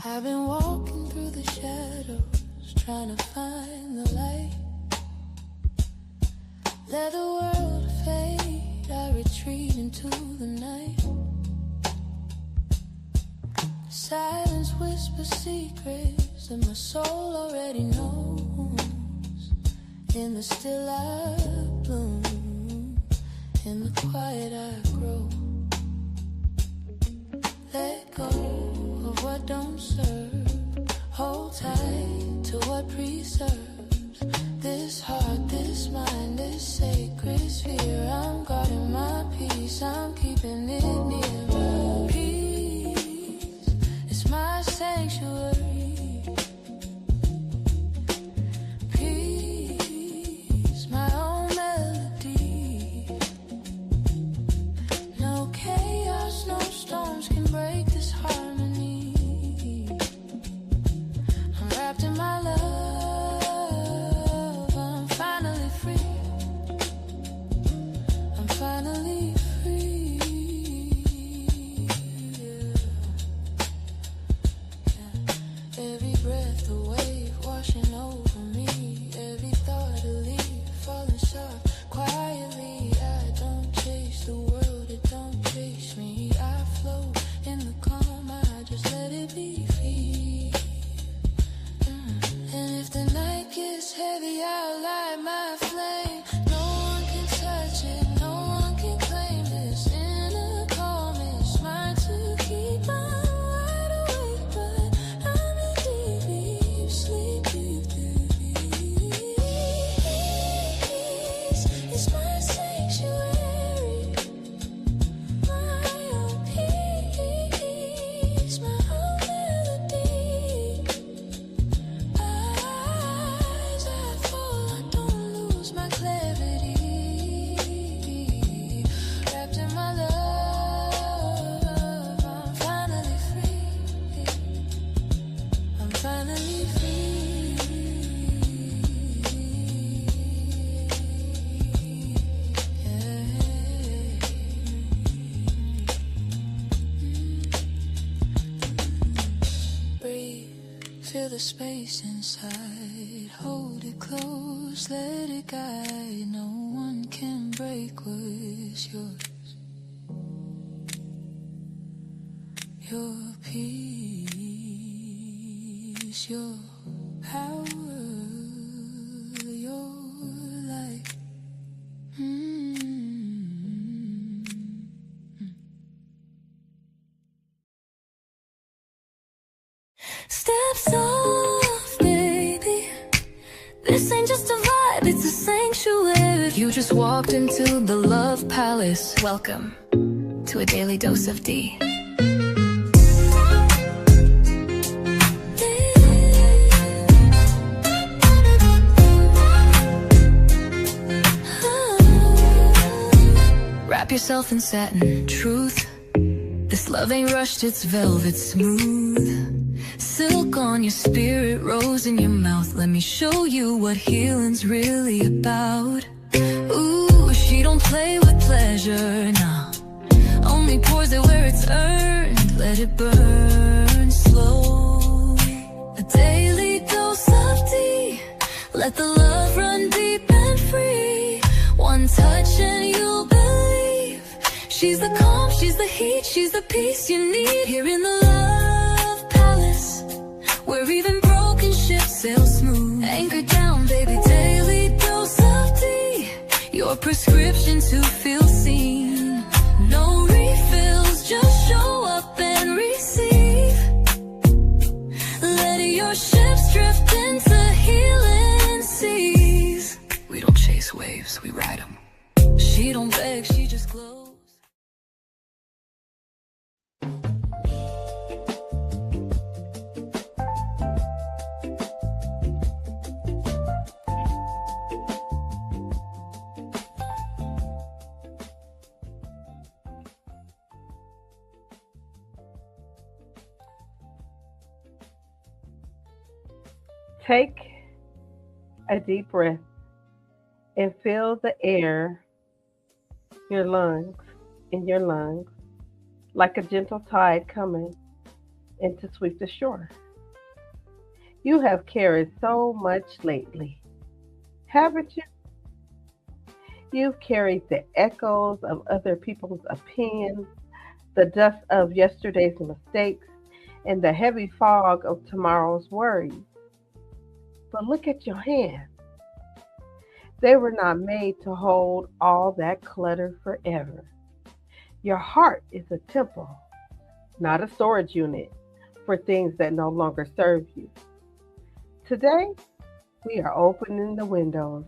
I've been walking through the shadows, trying to find the light. Let the world fade, I retreat into the night. Silence whispers secrets that my soul already knows. In the still I bloom, in the quiet I grow. Let go of what don't serve, hold tight to what preserves. This heart, this mind, this sacred sphere. I'm guarding my peace, I'm keeping it near. Peace is my sanctuary. Peace, my own melody. No chaos, no storms can break this harmony. I'm wrapped in my love. I'm finally free. I'm finally free. Yeah. Yeah. Every breath a wave washing over me. Every thought a leaf falling soft quietly. I don't chase the world, it don't chase me. I float in the calm, I just let it be free. And if the night gets heavy, I'll light my flame. No one can touch it, no one can claim this inner calm. It's mine to keep. I'm wide awake, but I'm in deep, deep sleep. Peace is my sanctuary. My own peace, my own melody. Eyes are full, I don't lose my clarity. Wrapped in my love, I'm finally free. I'm finally free. Breathe, feel the space inside. Hold it close, let it guide. No one can break what's yours. Your peace, your power, your light. Steps off, baby. This ain't just a vibe, it's a sanctuary. You just walked into the love palace. Welcome to a daily dose of Dee. Wrap yourself in satin truth. This love ain't rushed, it's velvet smooth. Silk on your spirit, rose in your mouth. Let me show you what healing's really about. Ooh, she don't play with pleasure, nah. Only pours it where it's earned. Let it burn slow. A daily dose of Dee. Let the love run deep and free. One touch and you'll believe. She's the calm, she's the heat, she's the peace you need. Here in the love palace, where even broken ships sail smooth. Anchor down, baby, daily dose of Dee. Your prescription to feel seen. No refills, just show up and receive. Let your ships drift into healing seas. We don't chase waves, we ride them. She don't beg, she just glows. Take a deep breath and feel the air, your lungs, in your lungs, like a gentle tide coming in to sweep the shore. You have carried so much lately, haven't you? You've carried the echoes of other people's opinions, the dust of yesterday's mistakes, and the heavy fog of tomorrow's worries. But look at your hands. They were not made to hold all that clutter forever. Your heart is a temple, not a storage unit for things that no longer serve you. Today, we are opening the windows.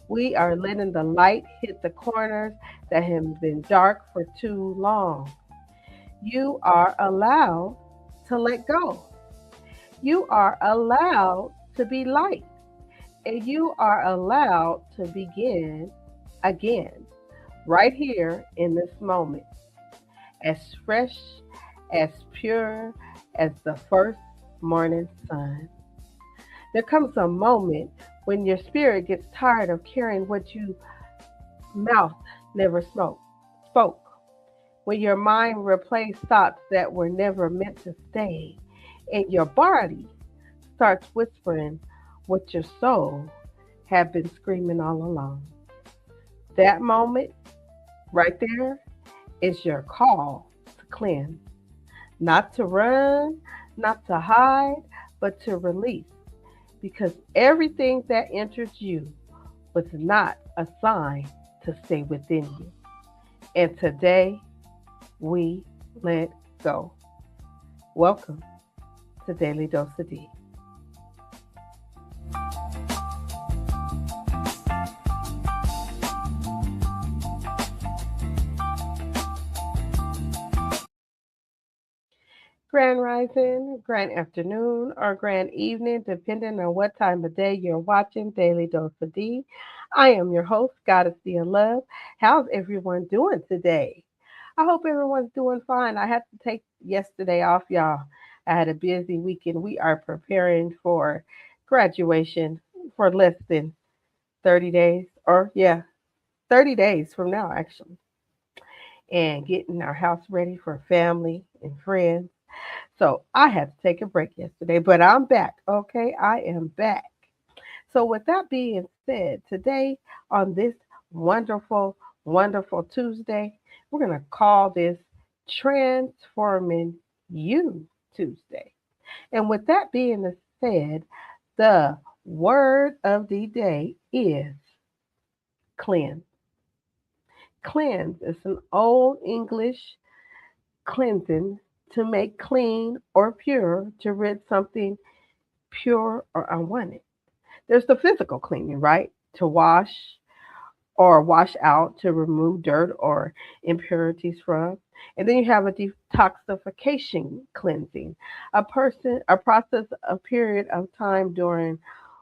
We are letting the light hit the corners that have been dark for too long. You are allowed to let go. You are allowed to be light. And you are allowed to begin again, right here in this moment, as fresh, as pure as the first morning sun. There comes a moment when your spirit gets tired of carrying what you mouth never spoke. When your mind replays thoughts that were never meant to stay, and your body starts whispering what your soul had been screaming all along. That moment right there is your call to cleanse, not to run, not to hide, but to release. Because everything that entered you was not assigned to stay within you. And today we let go. Welcome to Daily Dose of Dee. Grand rising, grand afternoon, or grand evening, depending on what time of day you're watching Daily Dose of D. I am your host, Goddessdee of Love. How's everyone doing today? I hope everyone's doing fine. I had to take yesterday off, y'all. I had a busy weekend. We are preparing for graduation for less than 30 days, or yeah, 30 days from now, actually, and getting our house ready for family and friends. So I had to take a break yesterday, but I'm back. Okay, I am back. So with that being said, today on this wonderful, wonderful Tuesday, we're gonna call this Transforming You Tuesday. And with that being said, the word of the day is cleanse. Cleanse is an old English cleansing to make clean or pure, to rid something pure or unwanted. There's the physical cleaning, right? To wash or wash out, to remove dirt or impurities from. And then you have a detoxification cleansing, a process, a period of time during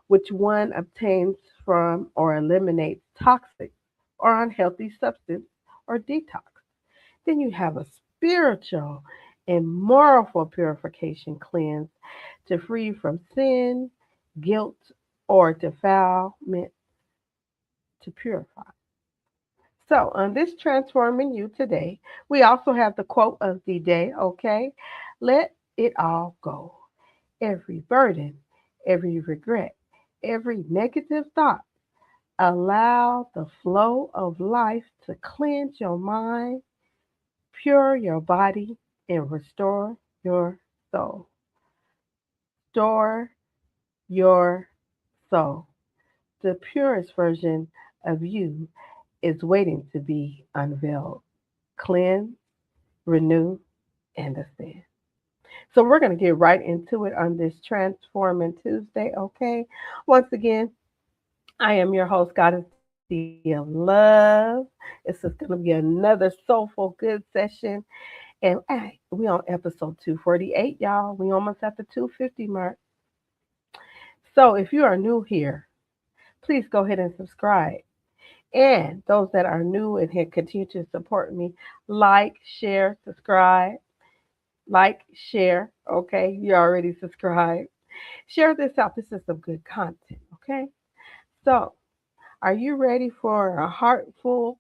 which one obtains from or eliminates toxic or unhealthy substance or detox. Then you have a spiritual and moral purification cleanse to free from sin, guilt, or defilement, to purify. So, on this Transforming You today, we also have the quote of the day, okay? Let it all go. Every burden, every regret, every negative thought. Allow the flow of life to cleanse your mind, pure your body, and restore your soul. Restore your soul. The purest version of you is waiting to be unveiled, cleanse, renew, and ascend. So we're going to get right into it on this Transforming Tuesday, okay? Once again, I am your host, Goddessdee of Love. This is going to be another soulful, good session. And hey, we on episode 248, y'all. We almost at the 250 mark. So if you are new here, please go ahead and subscribe. And those that are new and have continued to support me, like, share, subscribe, like, share. Okay, you already subscribed. Share this out. This is some good content, okay? So, are you ready for a heartful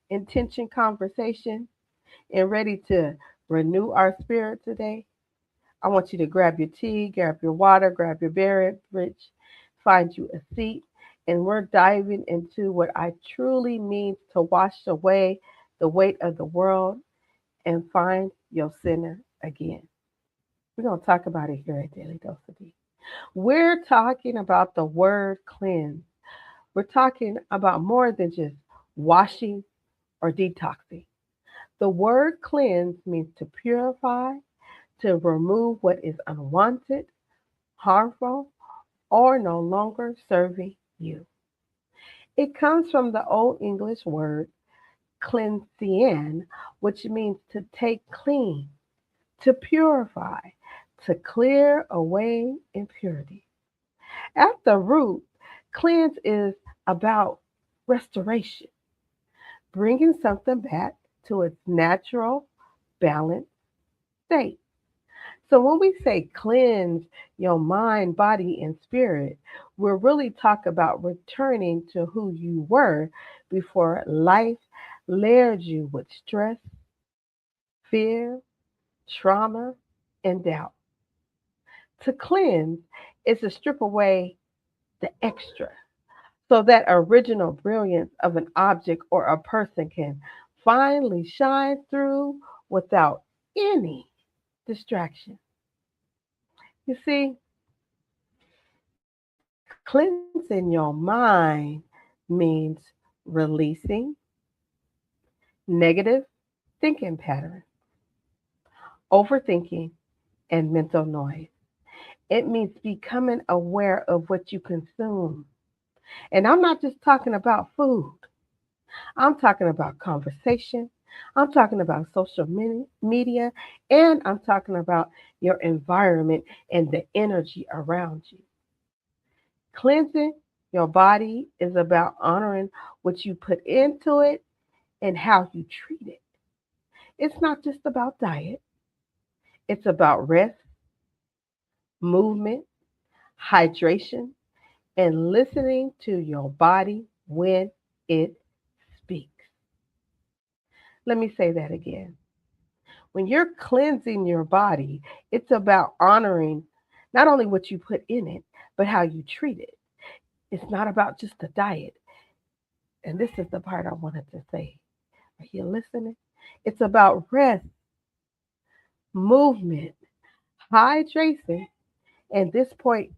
intention conversation and ready to renew our spirit today? I want you to grab your tea, grab your water, grab your beverage, find you a seat, and we're diving into what I truly means to wash away the weight of the world and find your center again. We're going to talk about it here at Daily Dose of Dee. We're talking about the word cleanse. We're talking about more than just washing or detoxing. The word cleanse means to purify, to remove what is unwanted, harmful, or no longer serving you. It comes from the Old English word cleansien, which means to take clean, to purify, to clear away impurity. At the root, cleanse is about restoration, bringing something back to its natural, balanced state. So when we say cleanse your mind, body, and spirit, we're really talking about returning to who you were before life layered you with stress, fear, trauma, and doubt. To cleanse is to strip away the extra so that original brilliance of an object or a person can finally shine through without any distraction. You see, cleansing your mind means releasing negative thinking patterns, overthinking, and mental noise. It means becoming aware of what you consume. And I'm not just talking about food. I'm talking about conversation. I'm talking about social media. And I'm talking about your environment and the energy around you. Cleansing your body is about honoring what you put into it and how you treat it. It's not just about diet, it's about rest, movement, hydration, and listening to your body when it speaks. Let me say that again. When you're cleansing your body, it's about honoring not only what you put in it, but how you treat it. It's not about just the diet. And this is the part I wanted to say. Are you listening? It's about rest, movement, hydration, and this point,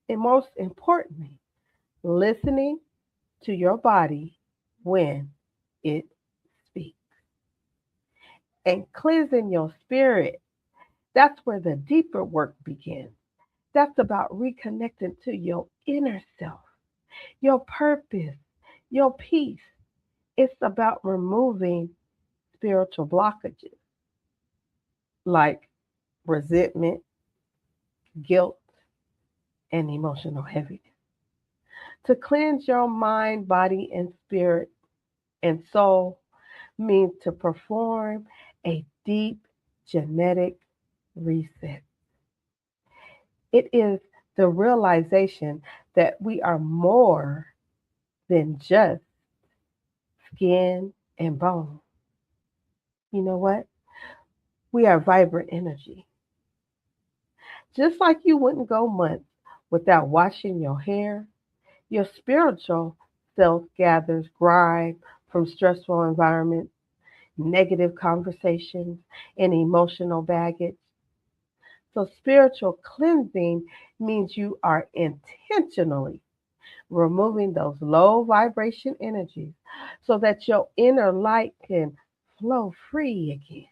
and most importantly, listening to your body when it speaks. And cleansing your spirit, that's where the deeper work begins. That's about reconnecting to your inner self, your purpose, your peace. It's about removing spiritual blockages like resentment, guilt, and emotional heaviness. To cleanse your mind, body, and spirit and soul means to perform a deep genetic reset. It is the realization that we are more than just skin and bone. You know what? We are vibrant energy. Just like you wouldn't go months without washing your hair, your spiritual self gathers grime from stressful environments, negative conversations, and emotional baggage. So, spiritual cleansing means you are intentionally removing those low vibration energies so that your inner light can flow free again.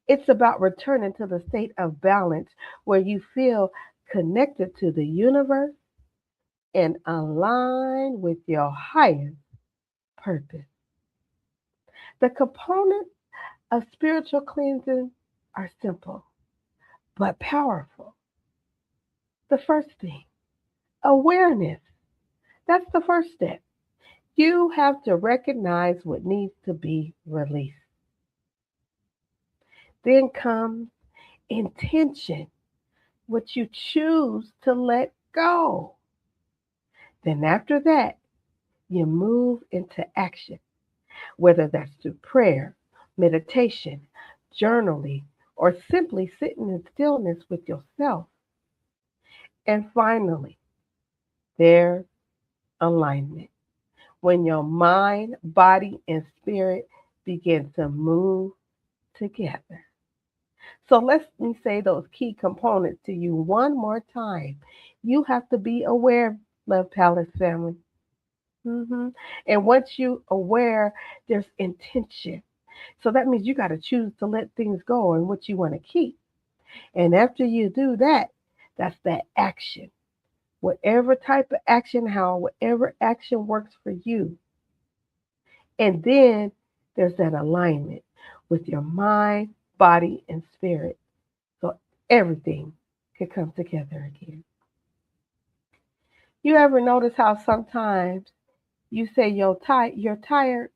It's about returning to the state of balance where you feel connected to the universe and aligned with your highest purpose. The components of spiritual cleansing are simple but powerful. The first thing, awareness. That's the first step. You have to recognize what needs to be released. Then comes intention. what you choose to let go. Then after that, you move into action, whether that's through prayer, meditation, journaling, or simply sitting in stillness with yourself. And finally, there's alignment. When your mind, body, and spirit begin to move together. So let me say those key components to you one more time. You have to be aware, Love Palace family. And once you aware, there's intention. So that means you got to choose to let things go and what you want to keep. And after you do that, that's that action. Whatever type of action, whatever action works for you. And then there's that alignment with your mind, body, and spirit. So everything can come together again. You ever notice how sometimes you say you're tired,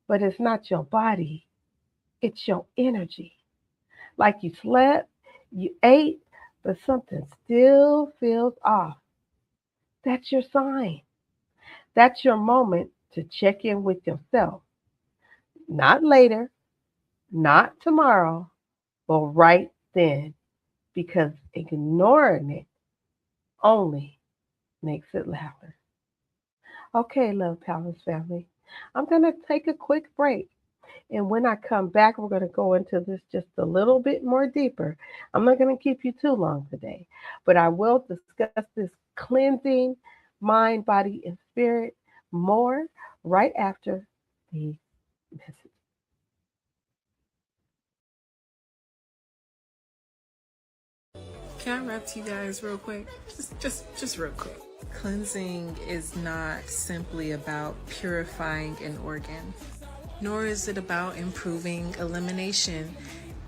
but it's not your body, it's your energy. Like you slept, you ate, but something still feels off. That's your sign. That's your moment to check in with yourself. Not later, not tomorrow, but right then, because ignoring it only makes it louder. Okay, Love Palace family, I'm going to take a quick break. And when I come back, we're going to go into this just a little bit more deeper. I'm not going to keep you too long today, but I will discuss this cleansing mind, body, and spirit more right after the message. Can I rap to you guys real quick? Just real quick. Cleansing is not simply about purifying an organ, nor is it about improving elimination.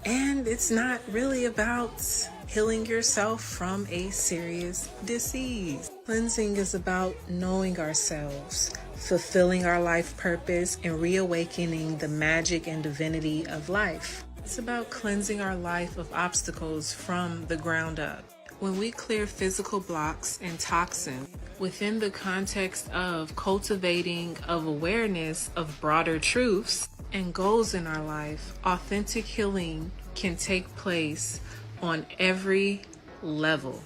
And it's not really about healing yourself from a serious disease. Cleansing is about knowing ourselves, fulfilling our life purpose, and reawakening the magic and divinity of life. It's about cleansing our life of obstacles from the ground up. When we clear physical blocks and toxins within the context of cultivating of awareness of broader truths and goals in our life, authentic healing can take place on every level.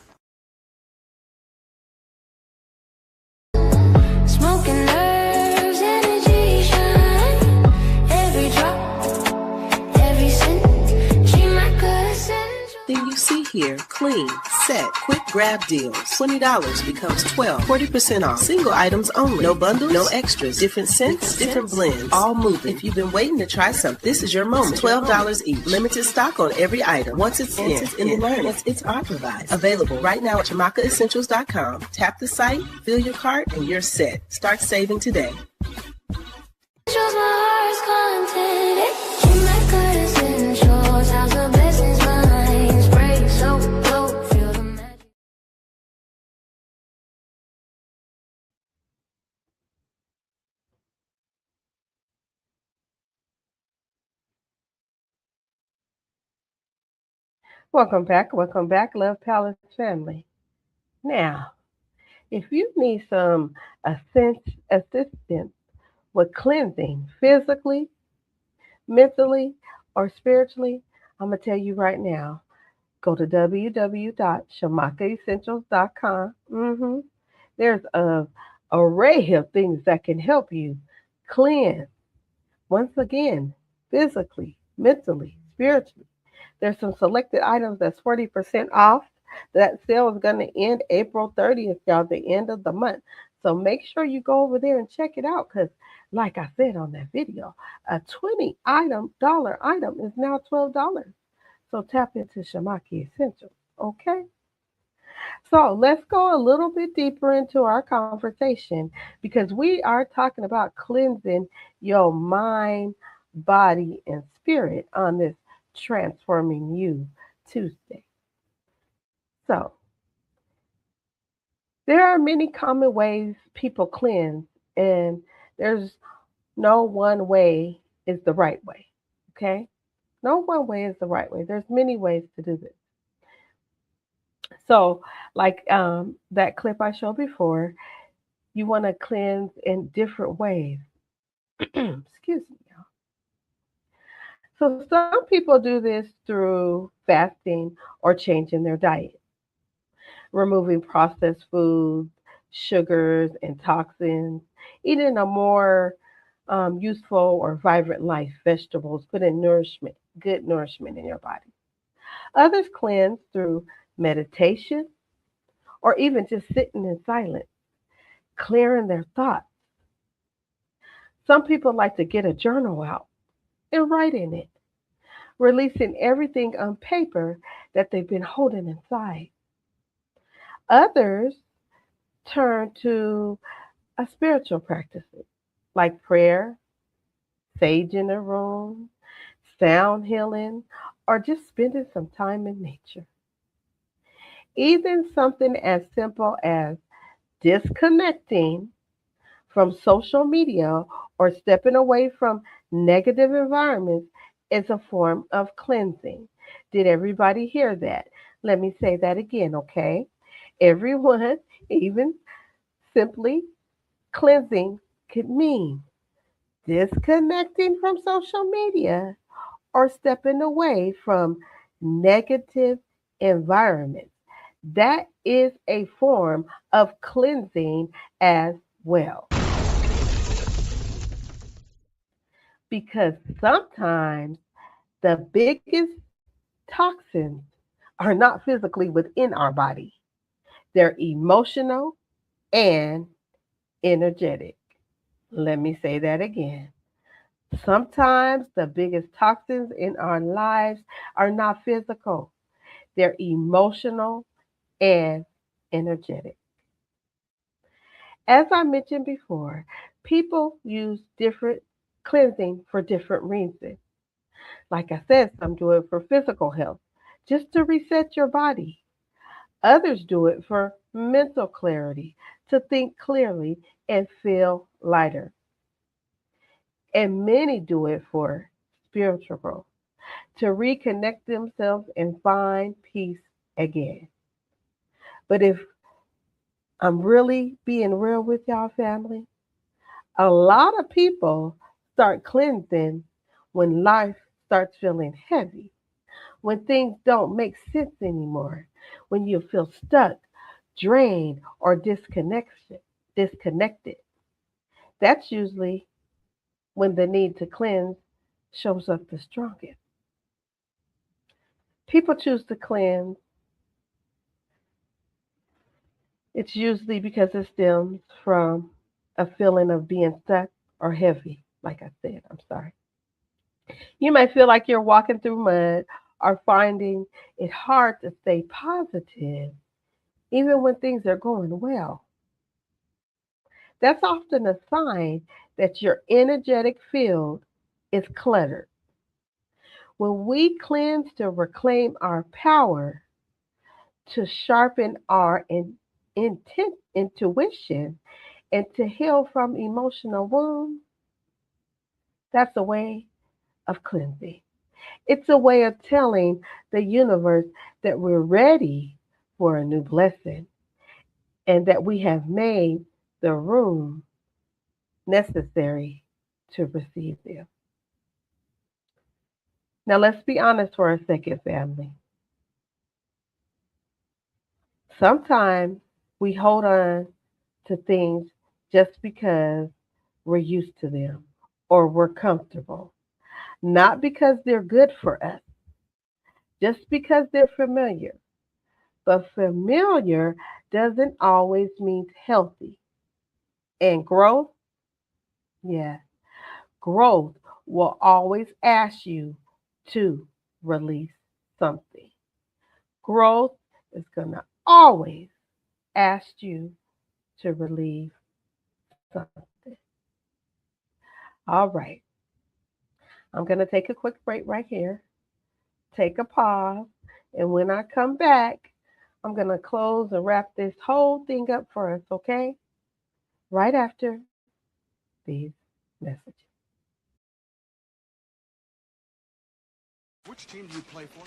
Smoking nerves, energy shine. Every drop, every scent. She my good essential. Then you see here, clean, set, quick grab deals. $20 becomes $12, 40% off. Single items only. No bundles, no extras. Different scents, different blends. All moving. If you've been waiting to try something, this is your moment. $12 each. Limited stock on every item. Once it's in the learn. It's our device. Available right now at ShamakaEssentials.com. Tap the site, fill your cart, and you're set. Start saving today. Shows my heart's content. She my good essentials. How's the blessings mine? Spray so low, feel the magic. Welcome back, Love Palace family. Now, if you need some assistance with cleansing physically, mentally, or spiritually, I'm going to tell you right now, go to www.shamakaessentials.com. There's a array of things that can help you cleanse. Once again, physically, mentally, spiritually. There's some selected items that's 40% off. That sale is going to end April 30th, y'all, the end of the month. So make sure you go over there and check it out because, like I said on that video, a $20 item is now $12. So tap into Shamaki Essentials, okay? So let's go a little bit deeper into our conversation because we are talking about cleansing your mind, body, and spirit on this Transforming You Tuesday. So there are many common ways people cleanse, and there's no one way is the right way, okay? No one way is the right way. There's many ways to do this. So, like that clip I showed before, you want to cleanse in different ways. Excuse me. So, some people do this through fasting or changing their diet, removing processed foods, sugars, and toxins, eating a more useful or vibrant life, vegetables, put in nourishment, good nourishment in your body. Others cleanse through meditation or even just sitting in silence, clearing their thoughts. Some people like to get a journal out and write in it, releasing everything on paper that they've been holding inside. Others turn to a spiritual practices like prayer, sage in the room, sound healing, or just spending some time in nature. Even something as simple as disconnecting from social media or stepping away from negative environments is a form of cleansing. Did everybody hear that? Let me say that again, okay? Everyone, even simply cleansing could mean disconnecting from social media or stepping away from negative environments. That is a form of cleansing as well. Because sometimes the biggest toxins are not physically within our body, they're emotional and energetic. Let me say that again. Sometimes the biggest toxins in our lives are not physical, they're emotional and energetic. As I mentioned before, people use different cleansing for different reasons. Like I said, some do it for physical health, just to reset your body. Others do it for mental clarity, to think clearly and feel lighter. And many do it for spiritual growth, to reconnect themselves and find peace again. But if I'm really being real with y'all, family, a lot of people start cleansing when life starts feeling heavy, when things don't make sense anymore, when you feel stuck, drained, or disconnected. That's usually when the need to cleanse shows up the strongest. People choose to cleanse, it's usually because it stems from a feeling of being stuck or heavy. Like I said, I'm sorry. You may feel like you're walking through mud or finding it hard to stay positive, even when things are going well. That's often a sign that your energetic field is cluttered. When we cleanse to reclaim our power, to sharpen our intuition, and to heal from emotional wounds, that's a way of cleansing. It's a way of telling the universe that we're ready for a new blessing and that we have made the room necessary to receive them. Now, let's be honest for a second, family. Sometimes we hold on to things just because we're used to them or we're comfortable, not because they're good for us, just because they're familiar. But familiar doesn't always mean healthy. And growth, yeah, growth will always ask you to release something. Growth is going to always ask you to relieve something. All right. I'm going to take a quick break right here, take a pause, and when I come back, I'm going to close and wrap this whole thing up for us, okay? Right after these messages. Which team do you play for?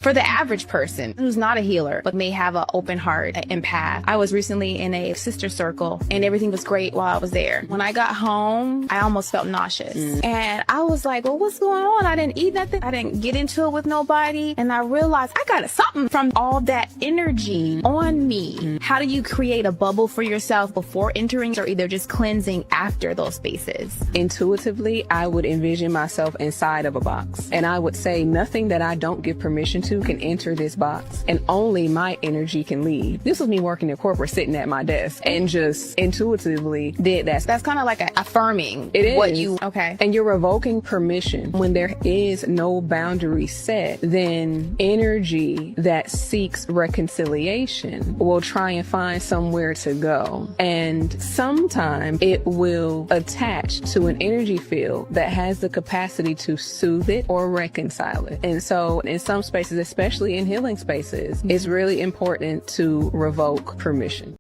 For the average person who's not a healer, but may have an open heart, an empath, I was recently in a sister circle and everything was great while I was there. When I got home, I almost felt nauseous. And I was like, well, what's going on? I didn't eat nothing. I didn't get into it with nobody. And I realized I got something from all that energy on me. How do you create a bubble for yourself before entering or either just cleansing after those spaces? Intuitively, I would envision myself inside of a box. And I would say nothing that I don't give permission to can enter this box, and only my energy can leave. This was me working in corporate, sitting at my desk, and just intuitively did that. That's kind of like affirming it what is. You, okay. And you're revoking permission. When there is no boundary set, then energy that seeks reconciliation will try and find somewhere to go. And sometimes it will attach to an energy field that has the capacity to soothe it or reconcile it. And so in some spaces, especially in healing spaces, it's really important to revoke permission.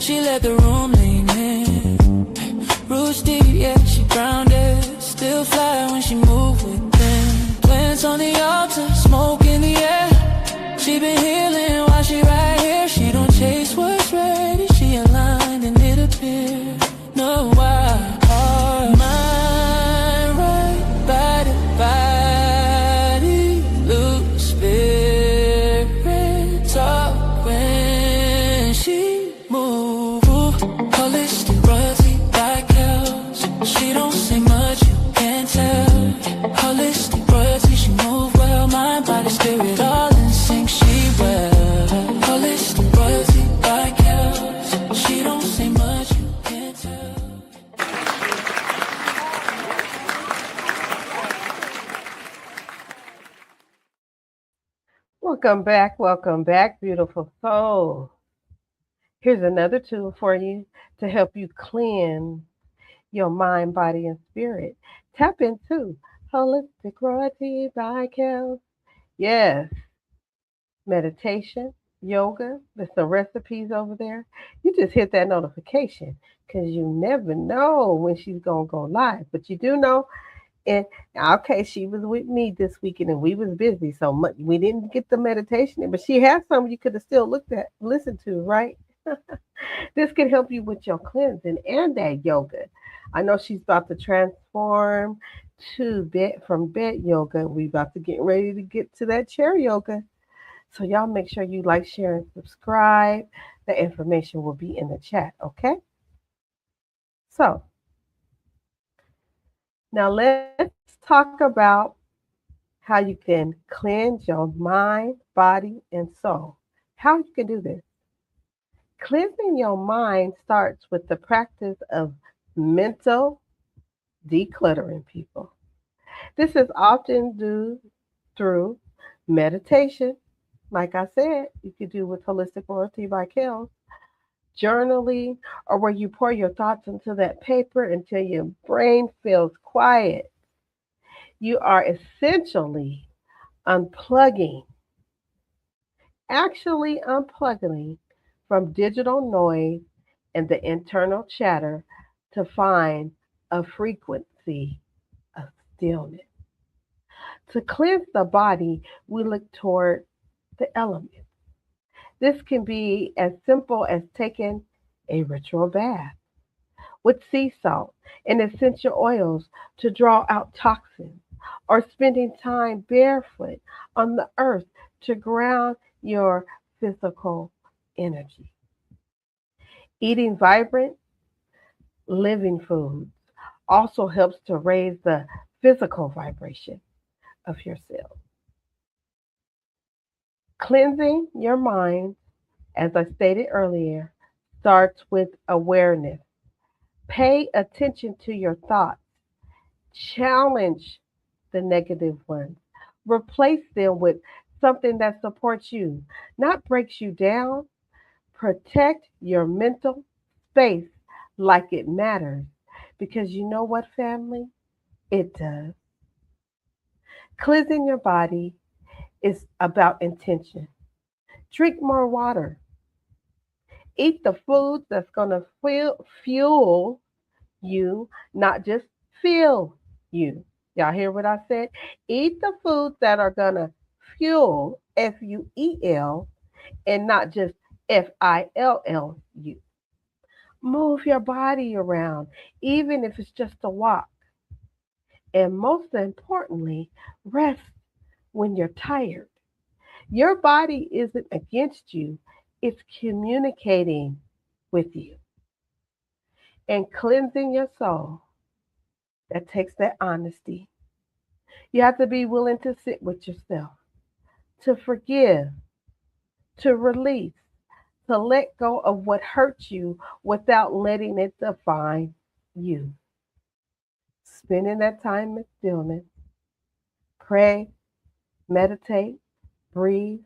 She let the room lean in. Roots deep, yeah, she grounded. Still fly when she move within. Plants on the altar, smoke in the air. She been healing while she right here. She don't chase what's ready. She aligned and it appeared. No, why? Heart, mind, right, body, loose spirit, talk when she move. Holistic royalty like cows. She don't say much, you can't tell. Holistic royalty, she move well. Mind, body, spirit, all in sync, she well. Holistic royalty like cows. She don't say much, you can't tell. Welcome back, beautiful soul. Here's another tool for you to help you cleanse your mind, body, and spirit. Tap into Holistic Royalty by Kels. Yes, meditation, yoga, there's some recipes over there. You just hit that notification because you never know when she's going to go live. But you do know, and okay, she was with me this weekend and we was busy, so much we didn't get the meditation in, but she has some you could have still listened to, right? This can help you with your cleansing and that yoga. I know she's about to transform to from bed yoga. We about to get ready to get to that chair yoga. So y'all make sure you like, share, and subscribe. The information will be in the chat, okay? So now let's talk about how you can cleanse your mind, body, and soul. How you can do this. Cleansing your mind starts with the practice of mental decluttering, people. This is often done through meditation. Like I said, you could do with Holistic Royalty by Kels, journaling, or where you pour your thoughts into that paper until your brain feels quiet. You are essentially actually unplugging from digital noise and the internal chatter to find a frequency of stillness. To cleanse the body, we look toward the elements. This can be as simple as taking a ritual bath with sea salt and essential oils to draw out toxins, or spending time barefoot on the earth to ground your physical energy. Eating vibrant, living foods also helps to raise the physical vibration of your cells. Cleansing your mind, as I stated earlier, starts with awareness. Pay attention to your thoughts. Challenge the negative ones. Replace them with something that supports you, not breaks you down. Protect your mental space like it matters. Because you know what, family? It does. Cleansing your body is about intention. Drink more water. Eat the foods that's going to fuel you, not just feel you. Y'all hear what I said? Eat the foods that are going to fuel, FUEL, and not just FILLU. Move your body around, even if it's just a walk. And most importantly, rest when you're tired. Your body isn't against you, it's communicating with you. And cleansing your soul, that takes that honesty. You have to be willing to sit with yourself, to forgive, to release, to let go of what hurts you without letting it define you. Spending that time in stillness, pray, meditate, breathe,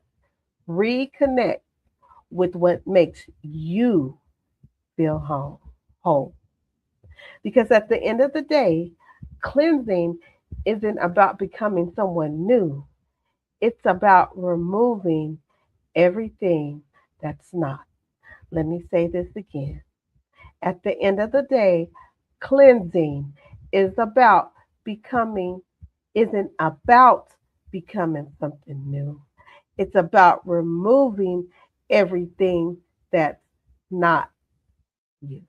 reconnect with what makes you feel whole. Because at the end of the day, cleansing isn't about becoming someone new. It's about removing everything that's not. Let me say this again. At the end of the day, cleansing is about becoming, isn't about becoming something new. It's about removing everything that's not you.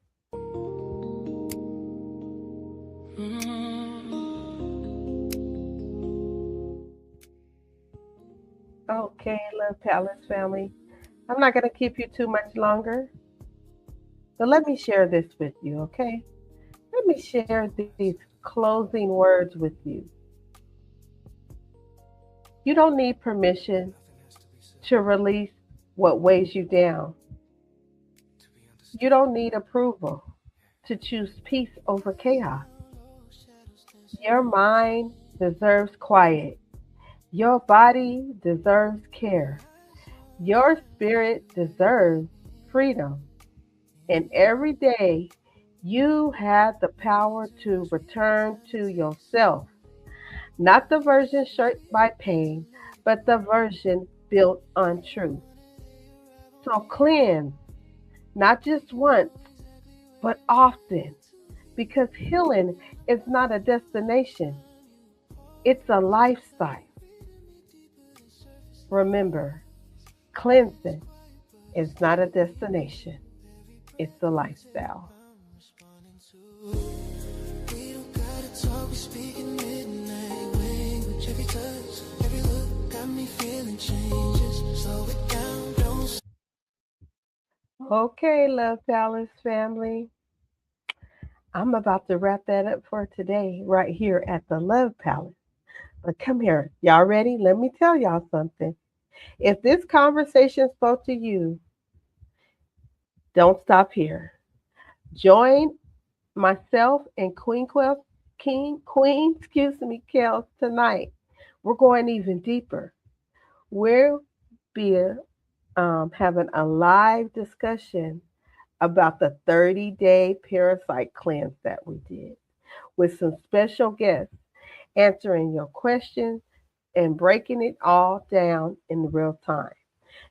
Okay, Love Palace family. I'm not going to keep you too much longer, but let me share this with you, okay? Let me share these closing words with you. You don't need permission to release what weighs you down. You don't need approval to choose peace over chaos. Your mind deserves quiet. Your body deserves care. Your spirit deserves freedom. And every day you have the power to return to yourself. Not the version shaped by pain, but the version built on truth. So cleanse, not just once, but often. Because healing is not a destination, it's a lifestyle. Remember, cleansing is not a destination, it's a lifestyle. Okay, Love Palace family. I'm about to wrap that up for today right here at the Love Palace. But come here. Y'all ready? Let me tell y'all something. If this conversation spoke to you, don't stop here. Join myself and Kels tonight. We're going even deeper. We'll be having a live discussion about the 30-day Parasite cleanse that we did with some special guests answering your questions and breaking it all down in real time.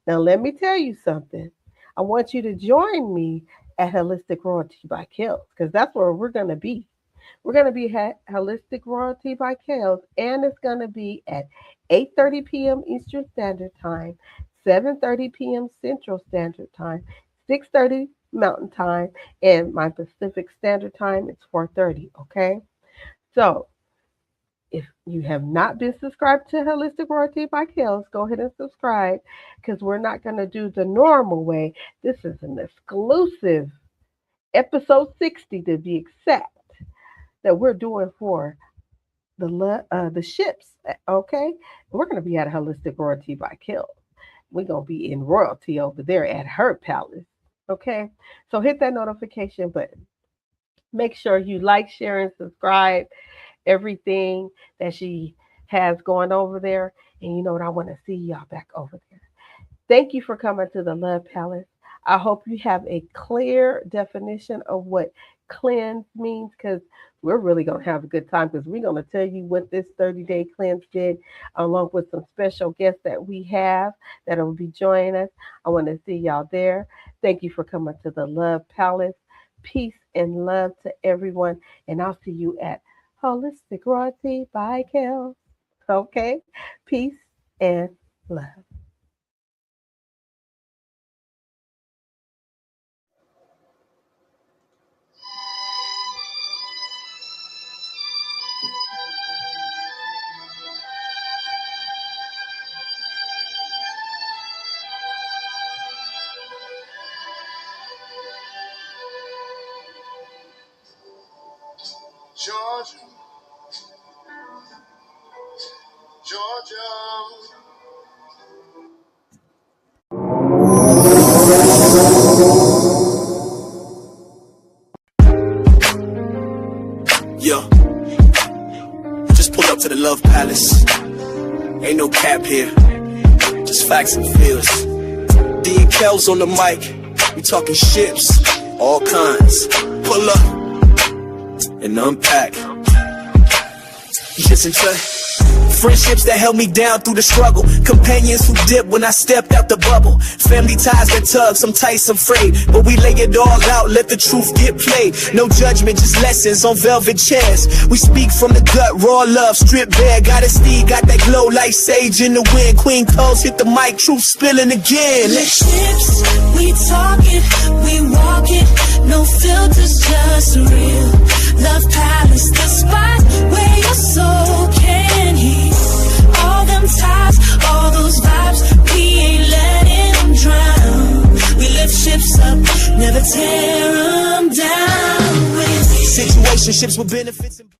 Now, let me tell you something. I want you to join me at Holistic Royalty by Kels because that's where we're going to be. We're going to be at Holistic Royalty by Kels, and it's going to be at 8:30 p.m. Eastern Standard Time, 7:30 p.m. Central Standard Time, 6:30 Mountain Time, and my Pacific Standard Time is 4:30. Okay, so if you have not been subscribed to Holistic Royalty by Kels, go ahead and subscribe because we're not going to do the normal way. This is an exclusive episode 60 to be exact that we're doing for the ships. Okay, we're going to be at Holistic Royalty by Kels. We're going to be in royalty over there at her palace. Okay, so hit that notification button. Make sure you like, share, and subscribe. everything that she has going over there. And you know what? I want to see y'all back over there. Thank you for coming to the Love Palace. I hope you have a clear definition of what cleanse means, because we're really going to have a good time, because we're going to tell you what this 30-day cleanse did, along with some special guests that we have that will be joining us. I want to see y'all there. Thank you for coming to the Love Palace. Peace and love to everyone. And I'll see you at Holistic Royalty by Kel. Okay? Peace and love. Georgia, Georgia. Yo, just pulled up to the Love Palace. Ain't no cap here, just facts and feels. D and Kel's on the mic, we talking ships, all kinds. Pull up and unpack. Listen to friendships that held me down through the struggle. Companions who dipped when I stepped out the bubble. Family ties that tug, some tight, some frayed. But we lay it all out, let the truth get played. No judgment, just lessons on velvet chairs. We speak from the gut, raw love, stripped bare. Goddessdee, got that glow like sage in the wind. Queen Coles hit the mic, truth spilling again. Chips, we talk it, we walk it. No filters, just real. Love Palace, the spot where your soul can heal. All them ties, all those vibes, we ain't letting them drown. We lift ships up, never tear them down. With situationships with benefits and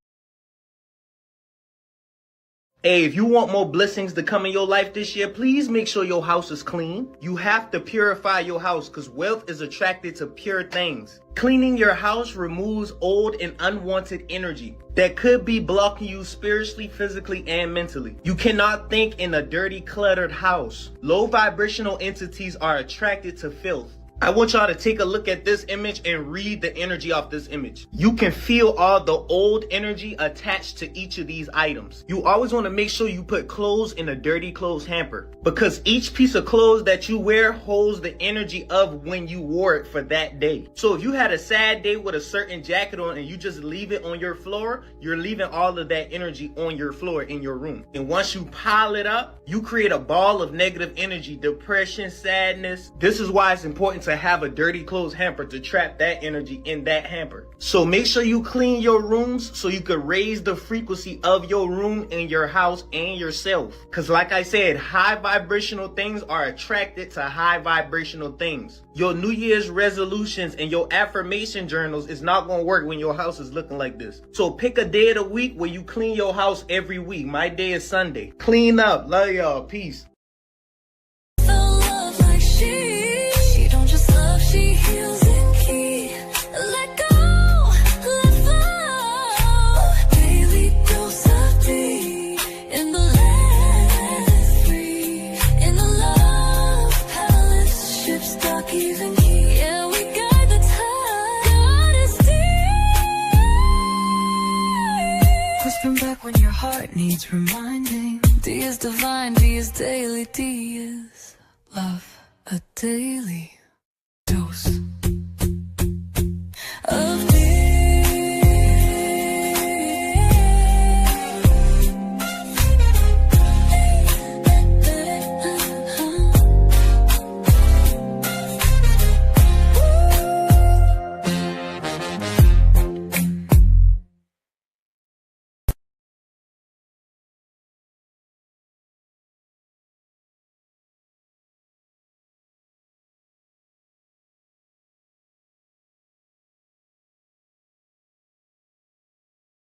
Hey, if you want more blessings to come in your life this year, please make sure your house is clean. You have to purify your house, because wealth is attracted to pure things. Cleaning your house removes old and unwanted energy that could be blocking you spiritually, physically, and mentally. You cannot think in a dirty, cluttered house. Low vibrational entities are attracted to filth. I want y'all to take a look at this image and read the energy off this image. You can feel all the old energy attached to each of these items. You always want to make sure you put clothes in a dirty clothes hamper, because each piece of clothes that you wear holds the energy of when you wore it for that day. So if you had a sad day with a certain jacket on and you just leave it on your floor, you're leaving all of that energy on your floor in your room. And once you pile it up, you create a ball of negative energy, depression, sadness. This is why it's important to have a dirty clothes hamper to trap that energy in that hamper. So make sure you clean your rooms so you can raise the frequency of your room and your house and yourself. Because like I said, high vibrational things are attracted to high vibrational things. Your New Year's resolutions and your affirmation journals is not going to work when your house is looking like this. So pick a day of the week where you clean your house every week. My day is Sunday. Clean up. Love y'all. Peace. She heals in key. Let go, let flow. Daily dose of Dee. In the land free. In the Love Palace, ships dock even here. Yeah, we guide the tide. Goddessdee. Whispering back when your heart needs reminding. D is divine, D is daily, D is love, a daily dose.